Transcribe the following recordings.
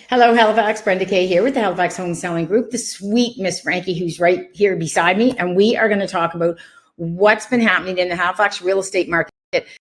Hello, Halifax. Brenda Kay here with the Halifax Home Selling Group, the sweet Miss Frankie, who's right here beside me. And we are going to talk about what's been happening in the Halifax real estate market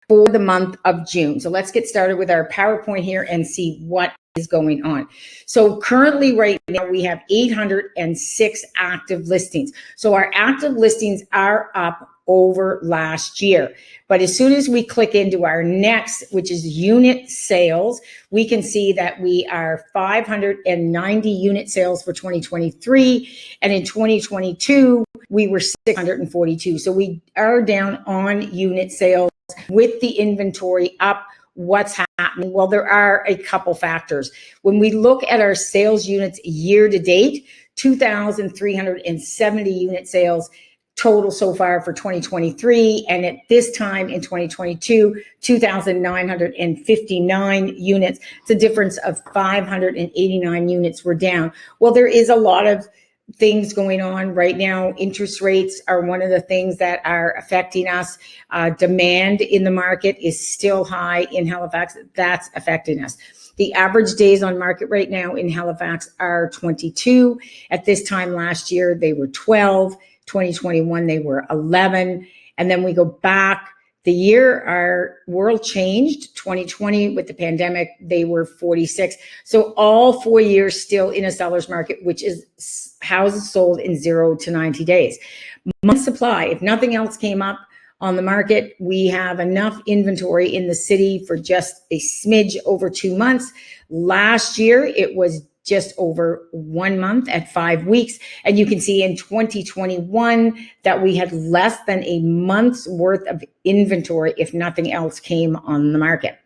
for the month of June. So let's get started with our PowerPoint here and see what is going on. So currently right now we have 806 active listings. So our active listings are up over last year. But as soon as we click into our next, which is unit sales, we can see that we are 590 unit sales for 2023. And in 2022, we were 642. So we are down on unit sales with the inventory up. What's happening? Well, there are a couple factors. When we look at our sales units year to date, 2,370 unit sales total so far for 2023, and at this time in 2022, 2,959 units. It's a difference of 589 units were down. Well, there is a lot of things going on right now. Interest rates are one of the things that are affecting us. Demand in the market is still high in Halifax. That's affecting us. The average days on market right now in Halifax are 22. At this time last year, they were 12. 2021, they were 11. And then we go back the year our world changed. 2020 with the pandemic, they were 46. So all 4 years still in a seller's market, which is houses sold in 0 to 90 days. Month supply, if nothing else came up on the market, we have enough inventory in the city for just a smidge over 2 months. Last year, it was just over 1 month at 5 weeks. And you can see in 2021 that we had less than a month's worth of inventory if nothing else came on the market.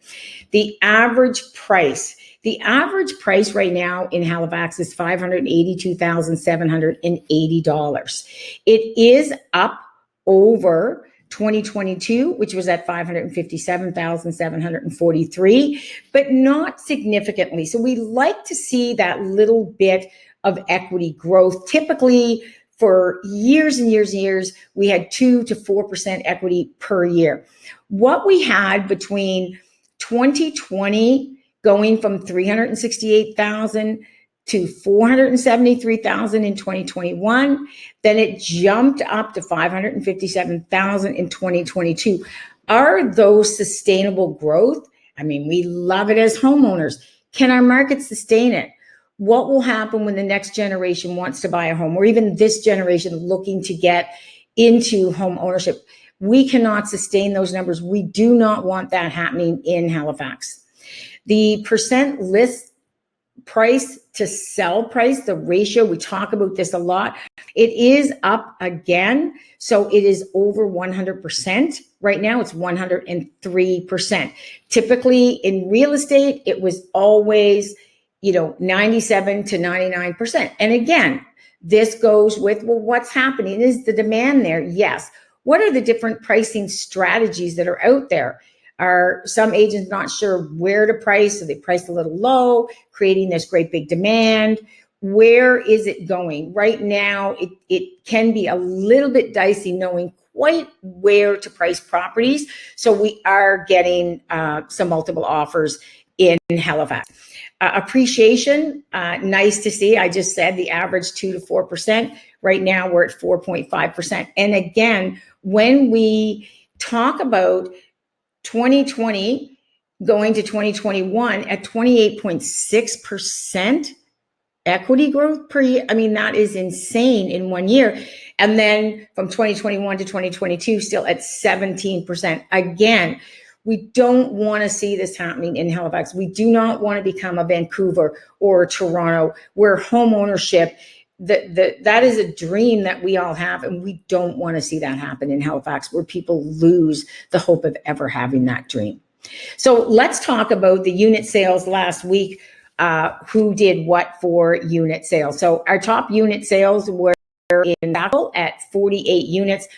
The average price right now in Halifax is $582,780. It is up over 2022, which was at $557,743, but not significantly. So we like to see that little bit of equity growth. Typically, for years and years and years, we had 2 to 4% equity per year. What we had between 2020 going from 368,000 to 473,000 in 2021. Then it jumped up to 557,000 in 2022. Are those sustainable growth? I mean, we love it as homeowners. Can our market sustain it? What will happen when the next generation wants to buy a home, or even this generation looking to get into home ownership? We cannot sustain those numbers. We do not want that happening in Halifax. The percent list price to sell price, the ratio, we talk about this a lot. It is up again. So it is over 100%. Right now it's 103%. Typically in real estate, it was always, 97 to 99%. And again, this goes with, well, what's happening? Is the demand there? Yes. What are the different pricing strategies that are out there? Are some agents not sure where to price, so they price a little low, creating this great big demand? Where is it going? Right now, it can be a little bit dicey knowing quite where to price properties. So we are getting some multiple offers in Halifax. Appreciation, nice to see. I just said the average 2 to 4%. Right now, we're at 4.5%. And again, when we talk about 2020 going to 2021 at 28.6% equity growth per year. I mean, that is insane in 1 year. And then from 2021 to 2022, still at 17%. Again, we don't want to see this happening in Halifax. We do not want to become a Vancouver or a Toronto where home ownership, that is a dream that we all have, and we don't want to see that happen in Halifax where people lose the hope of ever having that dream. So let's talk about the unit sales last week. Who did what for unit sales? So our top unit sales were in Sackville at 48 units,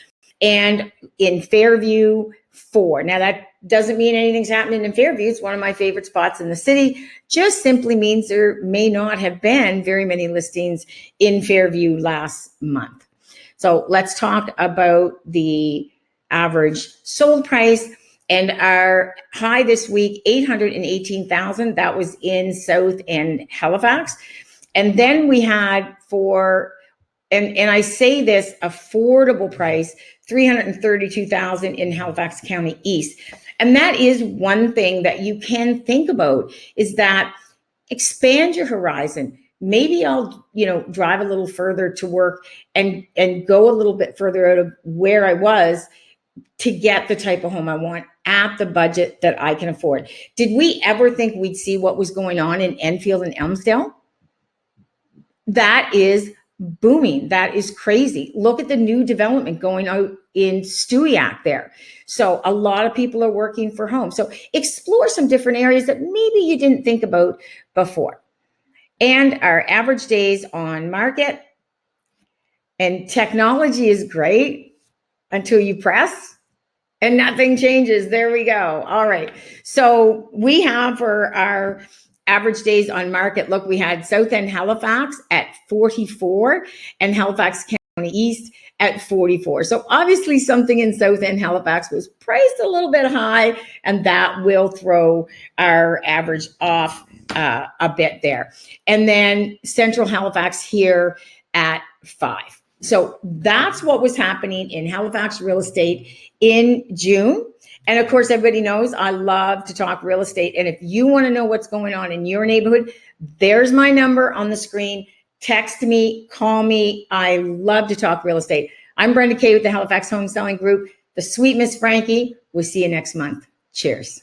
and in Fairview, 4. Now that doesn't mean anything's happening in Fairview. It's one of my favorite spots in the city. Just simply means there may not have been very many listings in Fairview last month. So let's talk about the average sold price. And our high this week, 818,000. That was in South and Halifax. And then we had and I say this affordable price, 332,000 in Halifax County East. And that is one thing that you can think about, is that expand your horizon. Maybe I'll, drive a little further to work and go a little bit further out of where I was to get the type of home I want at the budget that I can afford. Did we ever think we'd see what was going on in Enfield and Elmsdale? That is booming. That is crazy. Look at the new development going out in Stewiacke there. So a lot of people are working for home. So explore some different areas that maybe you didn't think about before. And our average days on market, and technology is great until you press and nothing changes. There we go. All right. So we have for our average days on market, look, we had South End Halifax at 44 and Halifax County East at 44. So obviously something in South End Halifax was priced a little bit high, and that will throw our average off a bit there. And then Central Halifax here at 5. So that's what was happening in Halifax real estate in June. And of course, everybody knows I love to talk real estate. And if you want to know what's going on in your neighborhood, there's my number on the screen. Text me, call me. I love to talk real estate. I'm Brenda Kay with the Halifax Home Selling Group, the Sweet Miss Frankie. We'll see you next month. Cheers.